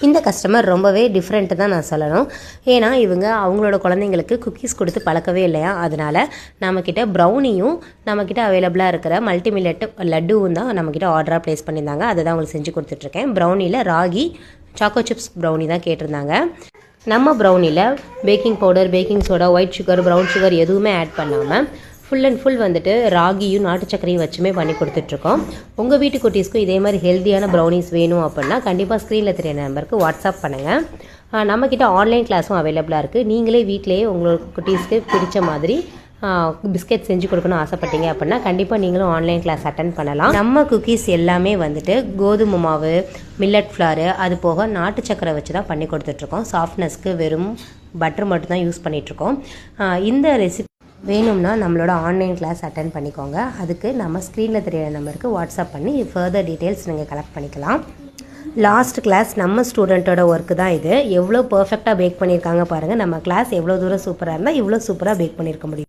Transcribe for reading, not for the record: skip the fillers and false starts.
இந்த கஸ்டமர் ரொம்பவே டிஃப்ரெண்ட்டு தான் நான் சொல்லணும். ஏன்னா இவங்க அவங்களோட குழந்தைங்களுக்கு குக்கீஸ் கொடுத்து பழக்கவே இல்லையா, அதனால் நம்மக்கிட்ட ப்ரௌனியும் நம்மக்கிட்ட அவைலபிளாக இருக்கிற மல்டிமில்லட் லட்டுவும் தான் நம்மக்கிட்ட ஆர்டராக ப்ளேஸ் பண்ணியிருந்தாங்க. அதை தான் உங்களுக்கு செஞ்சு கொடுத்துட்ருக்கேன். ப்ரௌனியில் ராகி சாக்கோ சிப்ஸ் ப்ரௌனி தான் கேட்டிருந்தாங்க. நம்ம ப்ரௌனியில் baking powder, baking soda, white sugar, brown sugar எதுவுமே ஆட் பண்ணாமல் ஃபுல் அண்ட் ஃபுல் வந்துட்டு ராகியும் நாட்டு சக்கரையும் வச்சுமே பண்ணி கொடுத்துட்ருக்கோம். உங்கள் வீட்டு குட்டீஸ்க்கும் இதே மாதிரி ஹெல்த்தியான ப்ரௌனிஸ் வேணும் அப்படின்னா கண்டிப்பாக ஸ்க்ரீனில் தெரிய நம்பருக்கு வாட்ஸ்அப் பண்ணுங்கள். நம்மக்கிட்ட ஆன்லைன் கிளாஸும் அவைலபிளாக இருக்குது. நீங்களே வீட்டிலேயே உங்களோட குட்டீஸ்க்கு பிடிச்ச மாதிரி பிஸ்கெட் செஞ்சு கொடுக்கணும்னு ஆசைப்பட்டீங்க அப்படின்னா கண்டிப்பாக நீங்களும் ஆன்லைன் கிளாஸ் அட்டன் பண்ணலாம். நம்ம குக்கீஸ் எல்லாமே வந்துட்டு கோதுமை மாவு, மில்லட் ஃப்ளாரு, அது போக நாட்டு சக்கரை வச்சு தான் பண்ணி கொடுத்துட்ருக்கோம். சாஃப்ட்னஸ்க்கு வெறும் பட்டர் மட்டும் தான் யூஸ் பண்ணிகிட்ருக்கோம். இந்த ரெசிபி வேணும்னா நம்மளோட ஆன்லைன் கிளாஸ் அட்டன் பண்ணிக்கோங்க. அதுக்கு நம்ம ஸ்க்ரீனில் தெரியிற நம்பருக்கு வாட்ஸ்அப் பண்ணி ஃபர்தர் டீட்டெயில்ஸ் நீங்கள் கலெக்ட் பண்ணிக்கலாம். லாஸ்ட் கிளாஸ் நம்ம ஸ்டூடெண்ட்டோட ஒர்க்கு தான் இது. எவ்வளோ பர்ஃபெக்டாக பேக் பண்ணியிருக்காங்க பாருங்கள். நம்ம கிளாஸ் எவ்வளோ தூரம் சூப்பராக இருந்தால் இவ்வளோ சூப்பராக பேக் பண்ணியிருக்க முடியும்.